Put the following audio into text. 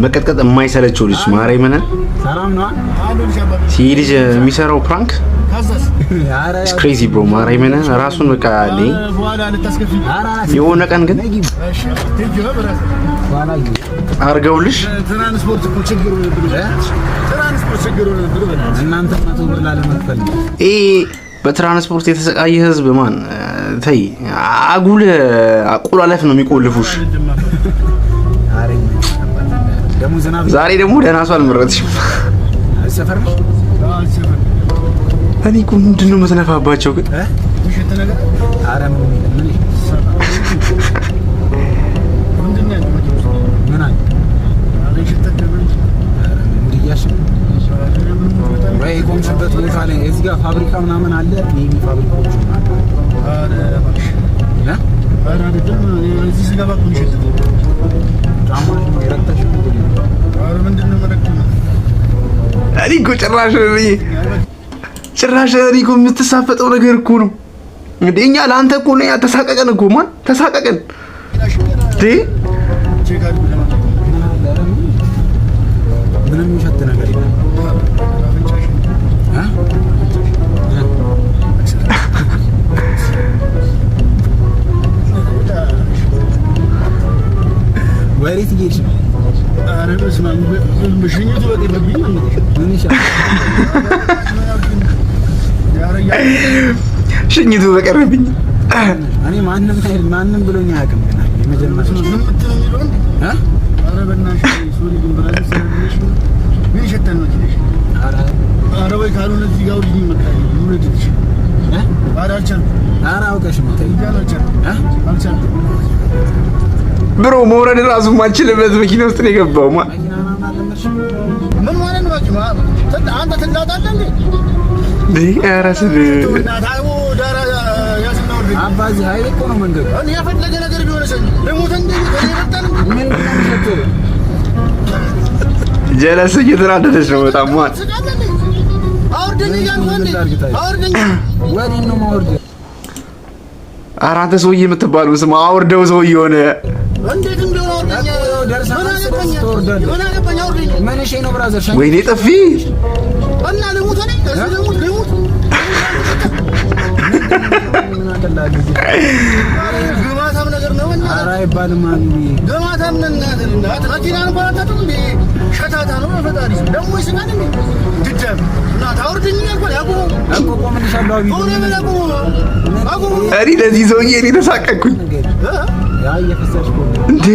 መቀጥቀጥ የማይሰለቸው ልጅ ማርያም ምን ሰላም ነው ሲልጅ የሚሰራው ፕራንክ ኢትስ ክሬዚ ብሮ ማርያም ምን ራሱን በቃ ለይ የሆነ ቀን ግን አርገውልሽ ትራንስፖርት እኮ ችግር ነው ብሎ እናንተ 100 ብር ላለመክፈል በትራንስፖርት የተሰቃየ ህዝብ ማን ተይ አጉል አቆላለፍ ነው የሚቆልፉሽ ዛሬ ደግሞ ደህና ሰው አልመረጥሽም ሰፈር እኔ እኮ ምንድነው መዝነፋባቸው ግን ውሸት ነገር ኧረ ምን ወይ ቆምሽበት ቦታ ላይ እዚህ ጋር ፋብሪካ ምናምን አለ ሜቢ ፋብሪካዎች ማለት አረ ባክሽ አረ አይደለም እዚህ ጋር ባክሽ ይሸጥ ጫማሽ ይረክተሽ አረ ምንድነው መረከም እኔ እኮ ጭራሽ እኔ እኮ የምትሳፈጠው ነገር እኮ ነው እንዴ እኛ ለአንተ እኮ ነው ያተሳቀቀን እኮ ማን ተሳቀቀን ዴ ምንም ይሸጥ ነገር የለም ወሬት ይሄሽ አረ በስመ አብ በሽኝቱ በቀረብኝ ምን ይሻላል ሽኝቱ በቀረብኝ እኔ ማንንም ብሎኝ አያውቅም ገና የመጀመሪያ አረ በእናትሽ ሶሪ ግን ብራዘር ስለሽ ምን ይሸተን ነው ትልሽ አረ ወይ ካልሆነ እዚህ ጋር ወዲህ መጣኝ ሙሉድሽ አረ አልቻልኩም አረ አውቀሽ ነው አልቻልኩም ብሮ መውረድ ራሱ ማንችልበት መኪና ውስጥ ነው የገባው ምን ማለት ነው መኪና አንተ ትላጣለህ እንዴ አራስ ታው ዳራ ያስናው አባዚ ኃይል እኮ ነው መንገዱ እኔ ያፈለገ ነገር ቢሆንስ ለሞተ እንዴ ከየበጣን ምን ነው ጀለስ እየተራደደች ነው በጣም ማለት አውርደኝ አውርደኝ ወዲህ ነው ማውርድ አራንተ ሰውዬ የምትባሉ ስም አውርደው ሰውዬ ሆነ እንዴት እንደሆነ አውርደኝ ምን እሺ ነው ብራዘር ወይኔ ጥፊ እና ለሞት ነኝ ለሞት ምን አደላግ ግማታም ነገር ነው እና ኧረ አይባልም አቢ ግማታም ነን አትራኪና ነው ባላታቱ እንዴ ሸታታ ነው ፈጣሪ ደሞ ይስናል እንዴ ድደም እና ታውርደኝ ነበር ያቆም አቆም እንሻለው አቢ ሆነ መላቆም አቆም እኔ ለዚህ ሰውዬ እኔ ተሳቀቅኩኝ ያ እየፈሰስኩ እንዴ